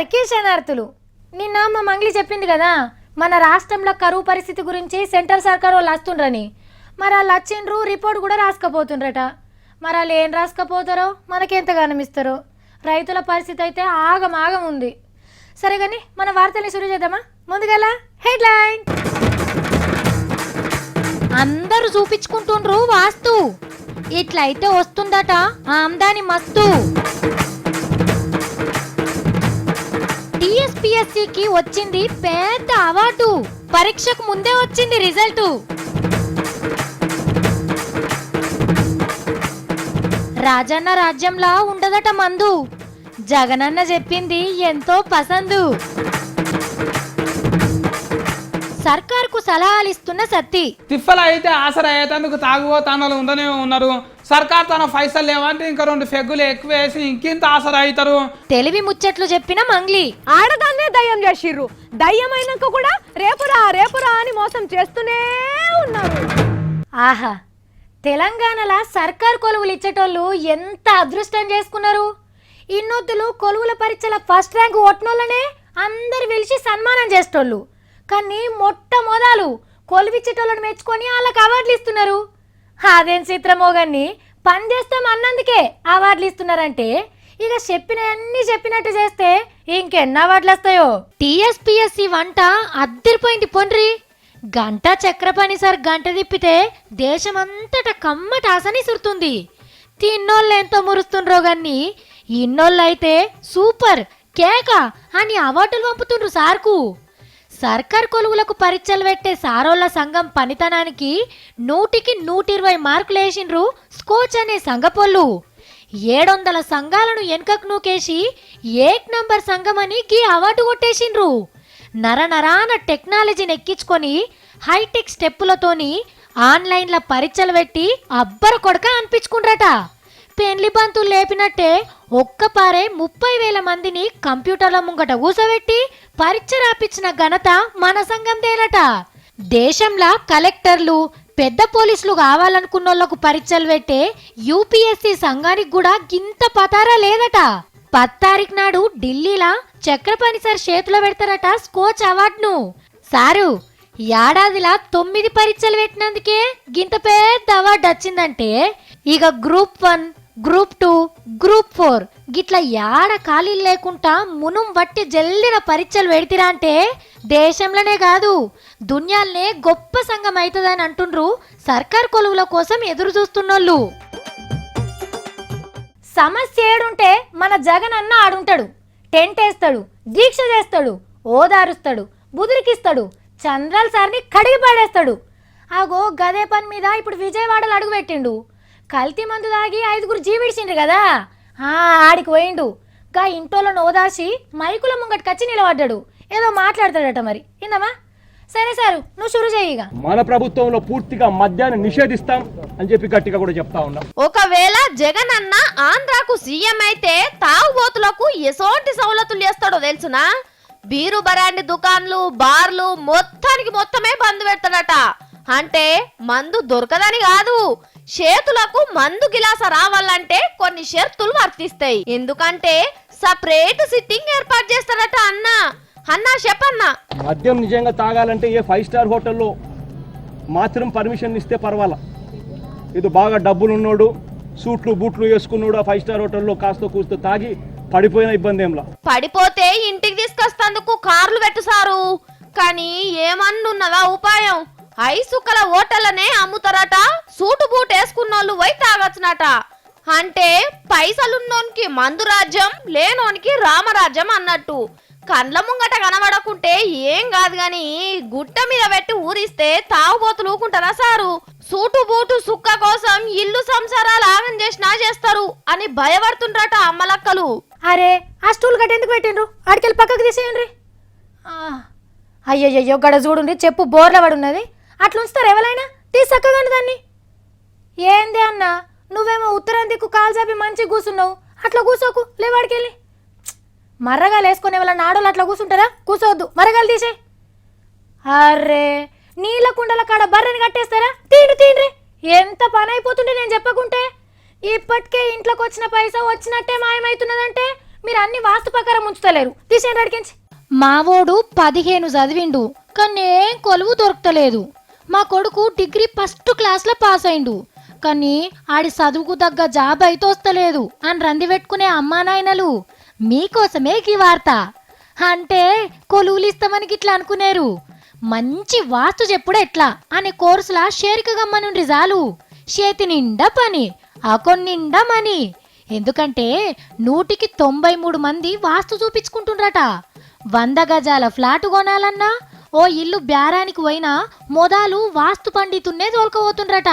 అందరికీ శనార్థులు. నిన్న మా మంగ్లీ చెప్పింది కదా మన రాష్ట్రంలో కరువు పరిస్థితి గురించి సెంట్రల్ సర్కార్ వాళ్ళు వస్తుండ్రని. మరి వాళ్ళు వచ్చిండ్రు, రిపోర్ట్ కూడా రాసుకపోతుండ్రట. మరి వాళ్ళు ఏం రాసుకపోతారో మనకెంతగానం ఇస్తారో. రైతుల పరిస్థితి అయితే ఆగమాగం ఉంది. సరే కానీ మన వార్తల్ని శురు చేద్దామా? ముందుగల హెడ్లైన్. అందరూ చూపించుకుంటుండ్రు వాస్తు, ఇట్లయితే వస్తుందట ఆమ్దాని మస్తు. టీఎస్పీఎస్సీకి వచ్చింది పెద్ద అవార్డు, పరీక్షకు ముందే వచ్చింది రిజల్ట్. రాజన్న రాజ్యంలా ఉండదట మందు, జగనన్న చెప్పింది ఎంతో పసందు. సర్కార్కు సలహాలు ఇస్తున్న సత్తి. తిప్పలు అయితే ఆసరా అయ్యేందుకు తాగుబోతానాలు ఉండనే ఉన్నారు. సర్కార్ తన పైసలు లేవంటే ఇంకా 2 పెగ్గులు ఎక్కువ వేసి ఇంకింత ఆసరా అవుతారు. తెలివి ముచ్చట్లు చెప్పిన మంగ్లీ. ఆడదాన్నే దయ్యం చేసిర్రు, దయ్యమైనాక కూడా రేపురా అని మోసం చేస్తూనే ఉన్నారు. ఆహా, తెలంగాణలో సర్కార్ కొలువులు ఇచ్చేటోళ్ళు ఎంత అదృష్టం చేసుకున్నారు. ఇన్నొత్తులు కొలువుల పరీక్షల ఫస్ట్ ర్యాంక్ కొట్టినోళ్ళనే అందరు పిలిచి సన్మానం చేసేటోళ్ళు. కానీ మొట్టమొదలు కొలువిచ్చేటోళ్ళని మెచ్చుకొని వాళ్ళకి అవార్డులు ఇస్తున్నారు. అదేం చిత్రమో గాని పని చేస్తాం అన్నందుకే అవార్డులు ఇస్తున్నారంటే ఇక చెప్పినవన్నీ చెప్పినట్టు చేస్తే ఇంకెన్ని అవార్డులు వస్తాయో. టీఎస్పీఎస్సీ వంట అద్దరిపోయింది పొండ్రి. గంట చక్ర పని సార్ గంట తిప్పితే దేశమంతటా కమ్మట ఆసని సురుతుంది. తిన్నోళ్ళు ఎంతో మురుస్తుండ్రో గాని ఇన్నోళ్ళైతే సూపర్ కేక అని అవార్డులు పంపుతుండ్రు సార్కు. సర్కార్ కొలువులకు పరీక్షలు పెట్టే సారోళ్ల సంఘం పనితనానికి 100కి 120 మార్కులు వేసిండ్రు స్కోచ్ అనే సంఘపోళ్ళు. 700 సంఘాలను వెనకకు నూకేసి 1 నంబర్ సంఘం అని గీ అవార్డు కొట్టేసిండ్రు. నరనరాన టెక్నాలజీని ఎక్కించుకొని హైటెక్ స్టెప్పులతోని ఆన్లైన్ల పరీక్షలు పెట్టి అబ్బర కొడక అనిపించుకుండ్రట. పెండ్లి బంతులు లేపినట్టే ఒక్కపారే 30,000 మందిని కంప్యూటర్ల ముంగట కూసబెట్టి పరీక్ష రాపించిన ఘనత మన సంఘందేనట. దేశంలో కలెక్టర్లు పెద్ద పోలీసులు కావాలనుకున్నోళ్లకు పరీక్షలు పెట్టే యూపీఎస్సీ సంఘానికి కూడా గింత పతారా లేదట. 10 తారీఖు నాడు ఢిల్లీలా చక్రపాణి సార్ చేతిలో పెడతారట స్కోచ్ అవార్డును. సారు ఏడాదిలా 9 పరీక్షలు పెట్టినందుకే గింత పెద్ద అవార్డు వచ్చిందంటే ఇక గ్రూప్ 1, గ్రూప్ 2, గ్రూప్ 4 గిట్ల యాడ ఖాళీలు లేకుండా మునుం వట్టి జల్దిన పరీక్షలు పెడితిరా అంటే దేశంలోనే కాదు దునియాలనే గొప్ప సంఘం అవుతుందని అంటుండ్రు సర్కార్ కొలువుల కోసం ఎదురు చూస్తున్నోళ్ళు. సమస్య ఏడుంటే మన జగన్ అన్న ఆడుంటాడు. టెంట్ వేస్తాడు, దీక్ష చేస్తాడు, ఓదారుస్తాడు, బుదిరికిస్తాడు, చంద్రాల సార్ని కడిగి పడేస్తాడు. ఆగో గదే పని మీద ఇప్పుడు విజయవాడలో అడుగు పెట్టిండు. కల్తీ మందు తాగి 5గురు జీవిడిచిండ్రు కదా, ఆడికి పోయిండు. గా ఇంటోళ్ళను ఓదార్చి మైకుల ముంగటికి వచ్చి నిలబడ్డాడు. ఏదో మాట్లాడతాడట, మరి ఇందమ్మా. సరే సారు నువ్వు షురు చేయిగా. మన ప్రభుత్వంలో పూర్తిగా మద్యాన్ని నిషేధిస్తాం అని చెప్పి గట్టిగా కూడా చెప్తా ఉన్నాం. ఒకవేళ జగన్ అన్న ఆంధ్రాకు సీఎం అయితే తాగుబోతులకు ఎసోంటి సౌలతులు చేస్తాడో తెలుసునా? బీరు బరాండి దుకాన్లు, బార్లు మొత్తమే బంద్ పెడతాడట. అంటే మందు దొరకదని కాదు, చేతులకు మందు గిలాస రావాలంటే కొన్ని షరతులు వర్తిస్తాయి. ఎందుకంటే సపరేట్ సిట్టింగ్ ఏర్పాటు చేస్తాడట. అన్నా చెప్పన్నా, మద్యం నిజంగా తాగాలంటే ఏ 5 స్టార్ హోటల్లో మాత్రం పర్మిషన్ ఇస్తే పర్వాలా. ఇది బాగా డబ్బులున్నోడు, సూట్లు బూట్లు వేసుకున్నాడు ఆ 5 స్టార్ హోటల్లో కాస్త కూస్తో తాగి పడిపోయిన ఇబ్బంది ఏంలా. పడిపోతే ఇంటికి తీసుకొస్తందుకు కార్లు పెట్టుసారు. కానీ ఏమన్నున్నదా ఉపాయం? 5 సుక్కల హోటల్లనే అమ్ముతారట. సూటు బూట్ వేసుకున్నోళ్ళు పోయి తాగొచ్చునట. అంటే పైసలున్నోనికి మందు రాజ్యం, లేనోనికి రామరాజ్యం అన్నట్టు. కండ్ల ముంగట కనబడకుంటే ఏం కాదు గాని గుట్ట మీద పెట్టి ఊరిస్తే తాగుబోతులు ఊకుంటారా సారు? సూటు బూటు సుక్క కోసం ఇల్లు సంసారాలు ఆగం చేసినా చేస్తారు అని భయపడుతుండ్రట అమ్మలక్కలు. అరే ఆ స్టూల్ గట్ట ఎందుకు పెట్టిండ్రు? ఆడికెళ్ళి పక్కకు తీసేయండి. అయ్యయ్యో గడ చూడుండ్రి, చెప్పు బోర్ల పడున్నది. అట్లా ఉంచుతారు ఎవరైనా? తీసక్కగాని దాన్ని. ఏంది అన్న, నువ్వేమో ఉత్తరం దిక్కు కాలు చాపి మంచిగా కూర్చున్నావు. అట్లా కూర్చోకు, లేవాడికెళ్ళి. మర్రగాలు వేసుకునే వాళ్ళ నాడోళ్ళు అట్లా కూర్చుంటారా? కూర్చోవద్దు, మర్రగాలు తీసే. అర్రే నీళ్ళ కుండల కాడ బర్రెని కట్టేస్తారా? తీండ్రి. ఎంత పని అయిపోతుంటే నేను చెప్పకుంటే. ఇప్పటికే ఇంట్లోకి వచ్చిన పైసా వచ్చినట్టే మాయమవుతున్నదంటే మీరు అన్ని వాస్తు ప్రకారం ఉంచుతలేరు. తీసేయండి అడిగించి. మావోడు 15 చదివిండు కానీ ఏం కొలువు దొరకలేదు. మా కొడుకు డిగ్రీ ఫస్ట్ క్లాస్లో పాస్ అయిండు కానీ ఆడి చదువుకు తగ్గ జాబ్ అయితే వస్తలేదు అని రంది పెట్టుకునే అమ్మా నాయనలు మీకోసమే ఈ వార్త. అంటే కొలువులు ఇస్తామని గిట్లా అనుకునేరు. మంచి వాస్తు చెప్పుడు ఎట్లా అనే కోర్సులా షేరిక గమ్మనుండ్రి చాలు. చేతి నిండా పని, అకౌంట్ నిండా మనీ. ఎందుకంటే 100కి 93 మంది వాస్తు చూపించుకుంటుండ్రట. 100 గజాల ఫ్లాట్ కొనాలన్నా ఓ ఇల్లు బేరానికి పోయినా మొదలు వాస్తు పండితున్నే తోలుకపోతుండ్రట.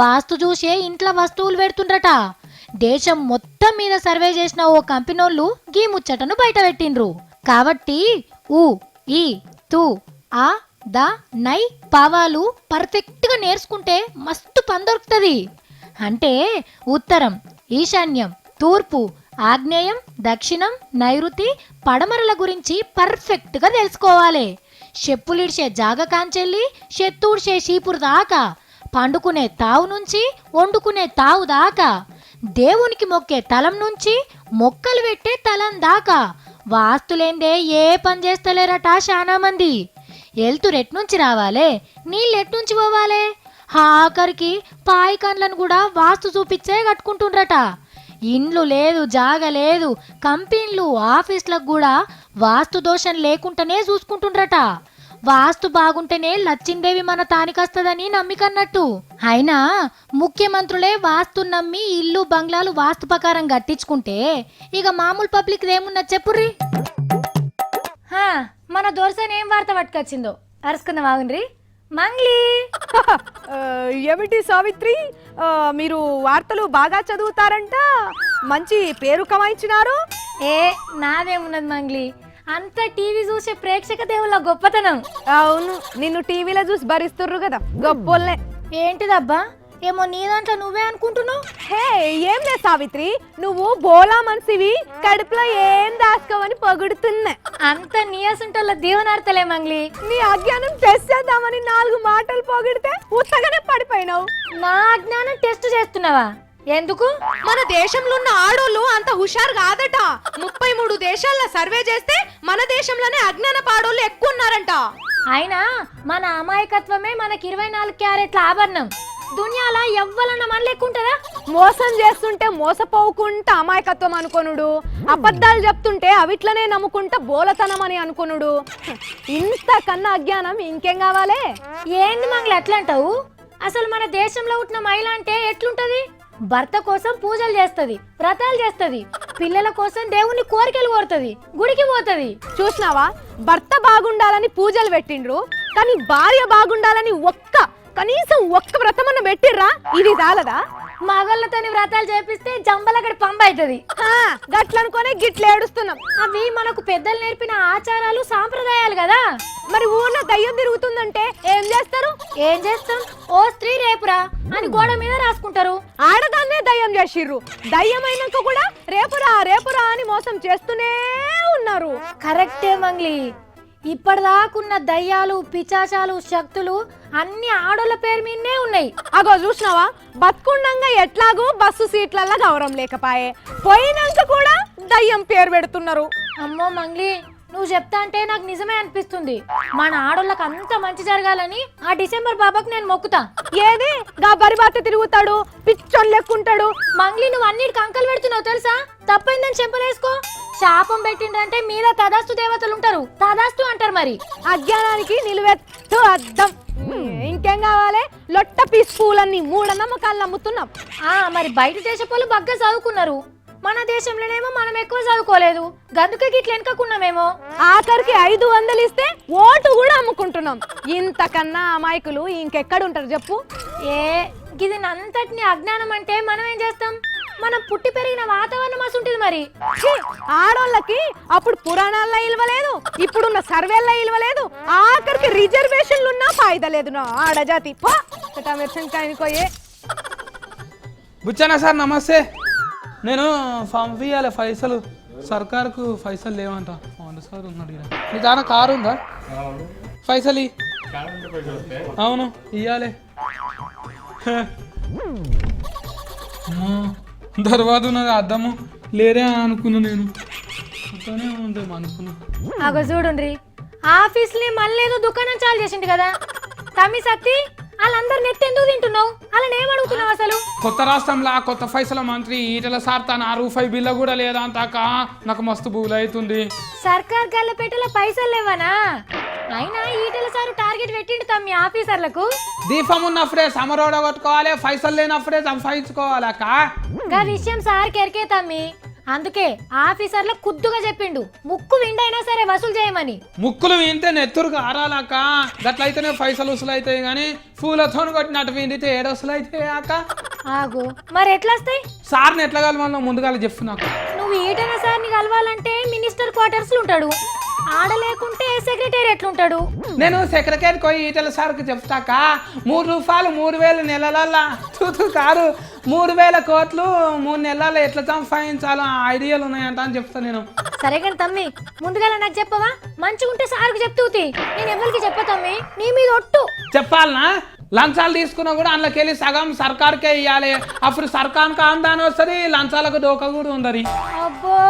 వాస్తు చూసే ఇంట్లో వస్తువులు పెడుతుండ్రట. దేశం మొత్తం మీద సర్వే చేసిన ఓ కంపెనోళ్ళు గీ ముచ్చటను బయట పెట్టిండ్రు. కాబట్టి ఊ ఈ తు ఆ ద నై పావాలు పర్ఫెక్ట్ గా నేర్చుకుంటే మస్తు పని దొరుకుతుంది. అంటే ఉత్తరం, ఈశాన్యం, తూర్పు, ఆగ్నేయం, దక్షిణం, నైరుతి, పడమరల గురించి పర్ఫెక్ట్ గా తెలుసుకోవాలి. చెప్పులిడిచే జాగ కాంచెల్లి చెత్తూడ్చే చీపురు దాకా, పండుకునే తావు నుంచి వండుకునే తావు దాకా, దేవునికి మొక్కే తలం నుంచి మొక్కలు పెట్టే తలం దాకా వాస్తులేందే ఏ పని చేస్తలేరట చాలా మంది. ఎల్తురెట్నుంచి రావాలే, నీళ్ళెట్నుంచి పోవాలే, ఆఖరికి పాయి కండ్లను కూడా వాస్తు చూపించే కట్టుకుంటుండ్రట. ఇండ్లు లేదు, జాగ లేదు, కంపెనీలు, ఆఫీసులకు కూడా వాస్తు దోషం లేకుండానే చూసుకుంటుండ్రట. వాస్తు బాగుంటేనే లచ్చిందేవి మన తానికొస్తదని నమ్మికన్నట్టు. అయినా ముఖ్యమంత్రులే వాస్తు నమ్మి ఇల్లు బంగ్లాలు వాస్తు ప్రకారం కట్టించుకుంటే ఇక మామూలు పబ్లిక్ ఏమున్నా చెప్పుర్రి. మన దోర్సన్ ఏం వార్త పట్టుకొచ్చిందో అరుసుకుందాం. ఆగుండ్రి. మంగ్లీ ఏమిటి సావిత్రి, మీరు వార్తలు బాగా చదువుతారంట, మంచి పేరు కమాయించినారు. ఏ నాదేమున్నది మంగ్లీ, అంత టీవీ చూసే ప్రేక్షక దేవుళ్ళ గొప్పతనం. అవును, నిన్ను టీవీలో చూసి భరిస్తుర్రు కదా గొప్పోళ్ళే. ఏంటిదబ్బా, ఏమో నీ దాంట్లో నువ్వే అనుకుంటున్నావు. హే ఏం లే సావిత్రి, నువ్వు బోలా మనిషివి, కడుపులో ఏం దాసుకోవని పొగుడుతున్నా. అంత నీయసుంటోళ్ళ దీవనార్తలే మంగ్లీ. నీ అజ్ఞానం టెస్ట్ చేద్దామని 4 మాటలు పొగిడితే ఉత్తగానే పడిపోయినావు. నా అజ్ఞానం టెస్ట్ చేస్తున్నావా? ఎందుకు? మన దేశంలో ఉన్న ఆడోళ్ళు అంత హుషారు కాదట. 33 దేశాల్లో సర్వే చేస్తే మన దేశంలోనే అజ్ఞాన పాడోళ్ళు ఎక్కువ ఉన్నారంట. అయినా మన అమాయకత్వమే మనకి 24 క్యారెట్ల ఆభరణం. దునియాల ఎవ్వలన్న మన లెక్కుంటదా? మోసం చేస్తుంటే మోసపోకుండా అమాయకత్వం అనుకొనుడు, అబద్ధాలు చెప్తుంటే అవిట్లనే నమ్ముకుంటా బోలతనం అని అనుకొనుడు. ఇంతకన్నా అజ్ఞానం ఇంకేం కావాలే? ఏంది మంగళ అట్లా అంటావు? అసలు మన దేశంలో ఉంటున్న మహిళ అంటే ఎట్లుంటది? భర్త కోసం పూజలు చేస్తది, వ్రతాలు చేస్తది, పిల్లల కోసం దేవుని కోరికలు కోరుతది, గుడికి పోతది. చూసినావా, భర్త బాగుండాలని పూజలు పెట్టిండ్రు కానీ భార్య బాగుండాలని కనీసం ఒక్క వ్రతమన్న పెట్టిర్రా? ఇది చాలదా? మగళ్ళతోని వ్రతాలు చేపిస్తే జంబలగడి పంబ అవుతుంది. గట్లనుకోనే గిట్ల ఏడుస్తున్నాం. అవి మనకు పెద్దలు నేర్పిన ఆచారాలు, సాంప్రదాయాలు కదా. మరి ఊర్లో దయ్యం తిరుగుతుందంటే ఏం చేస్తారు? ఏం చేస్తాం? ఓ స్త్రీ రేపురా అని గోడ మీద రాసుకుంటారు. ఆడదాన్నే దయ్యం చేసిర్రు. దయ్యం అయినాక కూడా రేపురా రేపురా అని మోసం చేస్తూనే ఉన్నారు. కరెక్టే మంగ్లీ. ఇప్పటిదాకున్న దయ్యాలు, పిచాచాలు, శక్తులు అన్ని ఆడోళ్ళ పేరు మీదనే ఉన్నాయి. అగో చూసినావా, బతుకుండంగా ఎట్లాగో బస్సు సీట్లల్లో గౌరవం లేకపాయే, పోయినాక కూడా దయ్యం పేరు పెడుతున్నారు. అమ్మో మంగ్లీ, నువ్వు చెప్తా అంటే నాకు నిజమే అనిపిస్తుంది. మన ఆడోళ్ళకి అంత మంచి జరగాలని ఆ డిసెంబర్ బాబాకు నేను మొక్కుతా. ఏది గా బరిబాత తిరుగుతాడు, పిచ్చోన్ లెక్కుంటాడు. మంగ్లీ, నువ్వు అన్నిటికి అంకలు పెడుతున్నావు తెలుసా? తప్పైందని చెంపలేసుకో. శాపం పెట్టిండ్రంటే మీద తదాస్తు దేవతలు ఉంటారు, తదాస్తు అంటారు. మరి అజ్ఞానానికి నిలువెత్తు అద్దం. ఇంకేం కావాలి? లొట్ట పీస్ పూలన్నీ మూఢనమ్మకాలు అమ్ముతున్నాం. మరి బయట దేశపోళ్ళు బగ్గా చదువుకున్నారు, మన దేశంలోనేమో మనం ఎక్కువ చదువుకోలేదు, గందుకే గిట్ల వెనకకున్నామేమో. ఆఖరికి 500 ఇస్తే ఓటు కూడా అమ్ముకుంటున్నాం. ఇంతకన్నా అమాయకులు ఇంకెక్కడుంటారు చెప్పు? ఇది అంతటిని అజ్ఞానం అంటే మనం ఏం చేస్తాం? మనం పుట్టి పెరిగిన వాతావరణం అసుంటిది. మరి ఆడోళ్ళకి అప్పుడు పురాణాల్లో ఇల్వలేదు, ఇప్పుడున్న సర్వేల్లో ఇల్వలేదు, ఆఖరికి రిజర్వేషన్లు ఉన్నా ఫాయిదా లేదు. నా ఆడజాతి మెర్సంకాయనికోయే. బుచ్చన్న సార్ నమస్తే. నేను పంపించాలి పైసలు, సర్కార్కు పైసలు లేవంట. సార్ ఉన్నాడు, నీ దాని కారు ఉందా? పైసలు అవును ఇయ్యాలి. తర్వాత ఉన్నది అద్దము లేరే అనుకున్నా నేను. మనతోనే ఉందేమో అనుకున్నా. అగో చూడుండ్రి ఆఫీస్ని మళ్ళీ ఏదో దుకాణం చాలు చేసిండు కదా తమ్మి సత్తి వాళ్ళందరు నెత్తి ఎందుకు తింటున్నావు వాళ్ళని ఏమడుగుతున్నావు అసలు? కొత్త రాష్ట్రంలో కొత్త పైసల మంత్రి ఈటల సార్ తన రూపాయి బిల్ల కూడా లేదా అంతాక నాకు మస్తు బూలు అవుతుంది. సర్కార్ గల్లపేటలో పైసలు లేవనా? అయినా ఈటల సారు టార్గెట్ పెట్టిండు తమ్మి ఆఫీసర్లకు. దీపం ఉన్నప్పుడే సమరోడ కొట్టుకోవాలి, పైసలు లేనప్పుడే సంపాదించుకోవాలక్క. గా విషయం సార్ కెరికే తమ్మి, అందుకే ఆఫీసర్లకు కుద్దుగా చెప్పిండు ముక్కు విండైనా సరే వసూలు చేయమని. ముక్కులు వింటే నెత్తురుకు ఆరాలక్క, గట్లయితేనే పైసలు వసూలు అవుతాయి కానీ పూలతో కొట్టినట్టు విండితే ఏడొసలు అవుతాయి అక్క. ఆగు మరి ఎట్లా వస్తాయి? సార్ని ఎట్లా కలవాలో ముందుగా చెప్పు నాకు. నువ్వు ఈటల సార్ని కలవాలంటే మినిస్టర్ క్వార్టర్స్ ఉంటాడు, ఆడలేకుంటే సెక్రటేరియట్ ఉంటాడు. నేను సెక్రటరీకి పోయి ఈటల సార్కి చెప్తాక 3 రూపాయలు 3000 నెలలల్లా కాదు 3000 కోట్లు 3 నెలల్లో ఎట్లా సంపాదించాలో ఐడియాలు ఉన్నాయంట అని చెప్తాను నేను. సరే కానీ తమ్మి ముందుగా నాకు చెప్పవా? మంచిగుంటే సార్కు చెప్తూతి, నేను ఎవరికి చెప్ప తమ్మి, నీ మీద ఒట్టు. చెప్పాలనా? లంచాలు తీసుకున్నా కూడా అందులోకి వెళ్ళి సగం సర్కార్కే ఇవ్వాలి, అప్పుడు సర్కార్కి ఆందాని వస్తుంది, లంచాలకు డోకా కూడా ఉందరి. అబ్బో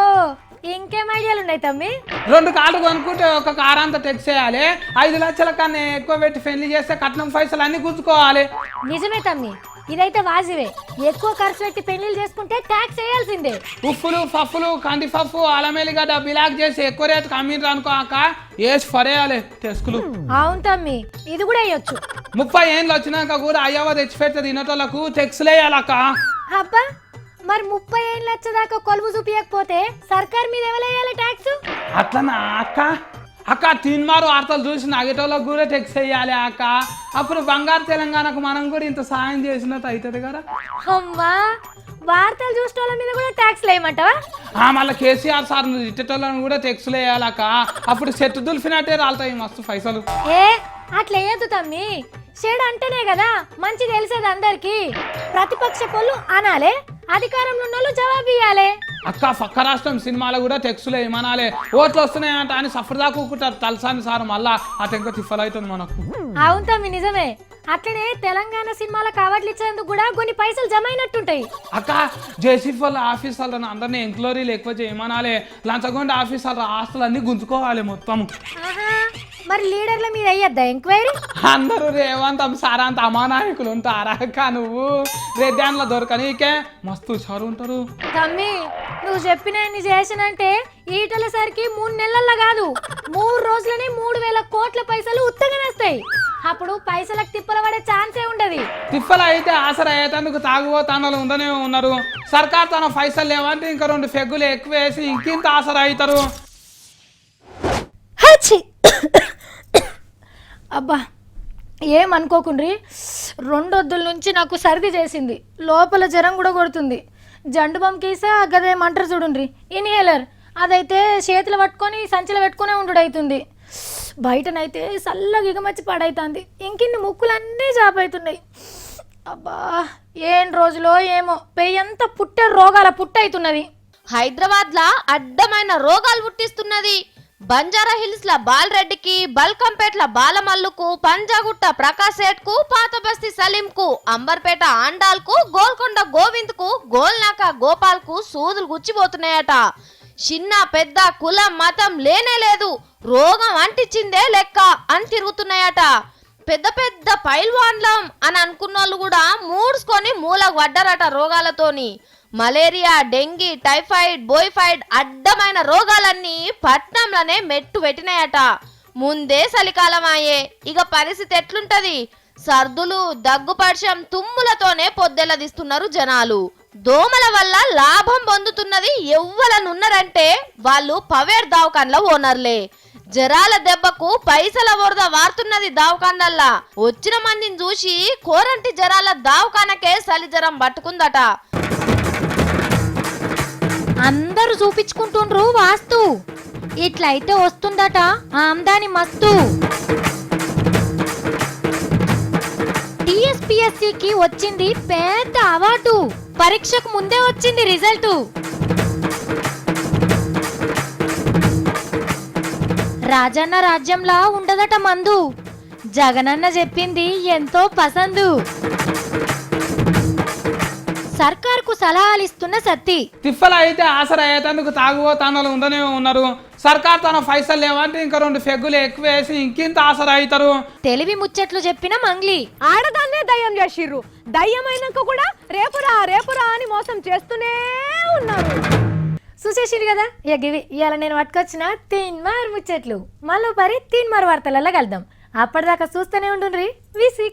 ఇంకేం ఐడియాలు ఉన్నాయి తమ్మి? 2 కార్లు కొనుక్కుంటే ఒక కార్ అంతా టెక్స్ చేయాలి, 5 లక్షల కన్నా ఎక్కువ పెట్టి పెళ్లి చేస్తే కట్నం పైసలు అన్ని గుంజుకోవాలి. నిజమే తమ్మి, ఇదైతే వాజివే. ఎక్కువ ఖర్చు పెట్టి పెళ్లిళ్ళు చేసుకుంటే ట్యాక్స్ వేయాల్సిందే. ఉప్పులు పప్పులు కందిపప్పు అలమేలిగడ్డ బిలాక్ చేసి ఎక్కువ రేటుకి అమ్మిండ్రు అనుకో అక్క, వేసి పడేయాలి టెస్కులు. అవును తమ్మి, ఇది కూడా వేయొచ్చు. 30 ఏళ్ళు వచ్చినాక కూడా అయ్యవ తెచ్చిపెడితే తినటోళ్ళకు టెక్స్లు వేయాలక్క. అబ్బా మరి 30 ఏళ్ళు వచ్చేదాకా కొలువు చూపించకపోతే సర్కార్ మీద ఎవరేయాలి ట్యాక్స్? అట్లనా అక్క? అక్క తిన్మారు వార్తలు చూసి నగేటోళ్ళకు కూడా టెక్స్ వేయాలి అక్క, అప్పుడు బంగారు తెలంగాణకు మనం కూడా ఇంత సాయం చేసినట్టు అవుతుంది కదా. అమ్మా వార్తలు చూసేటోళ్ళ మీద కూడా ట్యాక్స్ లేయమంటావా? మళ్ళీ కేసీఆర్ సార్ ఇట్టేటోళ్ళని కూడా టెక్స్లు వేయాలక్క, అప్పుడు చెట్టు దులిపినట్టే రాలుతాయి మస్తు పైసలు. ఏ అట్లా వేయద్దు తమ్మి, చెడు అంటేనే కదా మంచి తెలిసేది అందరికి. ప్రతిపక్ష పొల్లు అనాలే, అధికారంలో ఉన్న వాళ్ళు జవాబు ఇవ్వాలి. అక్క పక్క రాష్ట్రం సినిమాలో కూడా టెక్స్లు వేయమనాలి, ఓట్లు వస్తున్నాయంట అని సఫర్దా కూకుంటారు తలసాని సార్, మళ్ళా ఆ టెంక తిఫల్ అవుతుంది మనకు. అవును తమ్మి నిజమే. అట్లనే తెలంగాణ సినిమాల కవర్లు ఇచ్చేందుకు కూడా కొన్ని పైసలు జమ అయినట్టుంటాయి. అక్క జేసీఫ్ వాళ్ళ ఆఫీసర్లను అందరినీ ఎంక్వైరీలు ఎక్కువ చేయమనాలి, లంచగొండ ఆఫీసర్ల ఆస్తులు అన్ని గుంజుకోవాలి మొత్తం. ఆహా మరి లీడర్ల మీద అయ్యద్దా ఎంక్వైరీ? అందరూ రేవంత్ సారాంత అమానాయకులు ఉంటారా అక్క? నువ్వు రెడ్డాన్లో దొరకనీకే మస్తు హుషారు ఉంటారు. తమ్మి నువ్వు చెప్పిన చేసినంటే ఈటల సరికి 3 నెలల్లో కాదు 3 రోజులనే 3000 కోట్ల పైసలు ఉత్తగానే వస్తాయి. అప్పుడు పైసలకు తిప్పల పడే ఛాన్సే ఉండదు. తిప్పలు అయితే ఆసరా అయ్యేందుకు తాగుబోతానలు ఉండనే ఉన్నారు. సర్కార్ తన పైసలు లేవంటే ఇంకా 2 పెగ్గులు ఎక్కువ వేసి ఇంకింత ఆసరా అవుతారు. అబ్బా ఏమనుకోకుండ్రి, 2 వద్దుల నుంచి నాకు సర్ది చేసింది, లోపల జ్వరం కూడా కొడుతుంది. జండు బంకీసా గదేమంటారు చూడుండ్రి ఇన్హేలర్, అదైతే చేతులు పట్టుకొని సంచిలో పెట్టుకునే ఉండు అవుతుంది. బయటనైతే చల్లగా ఎగమచ్చి పాడైతుంది, ఇంకిన్ని ముక్కులన్నీ జాపవుతున్నాయి. అబ్బా ఏం రోజులో ఏమో పెయ్యంతా పుట్టే రోగాల పుట్టవుతున్నది. హైదరాబాద్ లా అడ్డమైన రోగాలు పుట్టిస్తున్నది. బంజారా హిల్స్ ల బాలరెడ్డికి, బల్కంపేట్ల బాలమల్లుకు, పంజాగుట్ట ప్రకాశ్ సేట్ కు, పాత బస్తీ సలీం కు, అంబర్పేట ఆండాల్ కు, గోల్కొండ గోవింద్ కు, గోల్నాక గోపాల్ కు సూదులు గుచ్చిపోతున్నాయట. చిన్న పెద్ద కులం మతం లేనే లేదు, రోగం అంటించిందే లెక్క అని తిరుగుతున్నాయట. పెద్ద పెద్ద పైల్వాన్లం అని అనుకున్నోళ్ళు కూడా మూడ్చుకొని మూలకు పడ్డారట రోగాలతోని. మలేరియా, డెంగీ, టైఫాయిడ్, బోయిఫాయిడ్ అడ్డమైన రోగాలన్నీ పట్నంలోనే మెట్టు పెట్టినాయట. ముందే చలికాలం అయ్యే, ఇక పరిస్థితి ఎట్లుంటది? సర్దులు, దగ్గుపడిశం, తుమ్ములతోనే పొద్దెలదిస్తున్నారు జనాలు. దోమల వల్ల లాభం పొందుతున్నది ఎవ్వలనున్నారంటే వాళ్ళు పవేర్ దావకాన్ల ఓనర్లే. జరాల దెబ్బకు పైసల వరద వారుతున్నది దావకాన్లల్లా. వచ్చిన మందిని చూసి కోరంటి జరాల దావకానకే చలి జరం పట్టుకుందట. అందరూ చూపించుకుంటుండ్రు వాస్తు, ఇట్లయితే వస్తుందట ఆమ్దాని మస్తు. టీఎస్పీఎస్సీకి వచ్చింది పెద్ద అవార్డు, పరీక్షకు ముందే వచ్చింది రిజల్ట్. రాజన్న రాజ్యంలా ఉండదట మందు, జగనన్న చెప్పింది ఎంతో పసందు. సర్కార్కు సలహాలు ఇస్తున్న సత్తి. తిప్పలు అయితే ఆసరా అయ్యేందుకు తాగుబోతానాలు ఉండనే ఉన్నారు. సర్కార్ తన పైసలు లేవంటే ఇంకా 2 ఫెగ్గులు ఎక్కువ వేసి ఇంకింత ఆసరా అవుతారు. తెలివి ముచ్చట్లు చెప్పిన మంగ్లీ. ఆడదాన్నే దయ్యం చేసిర్రు. దయ్యమైనాక కూడా రేపురా అని మోసం చేస్తూనే ఉన్నారు. చూసేసిరు కదా ఇక గివి ఇవాళ నేను పట్టుకొచ్చిన తీన్మార్ ముచ్చట్లు. మళ్ళీ పరి తీన్మార్ వార్తలలో కలుద్దాం. అప్పటిదాకా చూస్తూనే ఉండుండ్రి V6.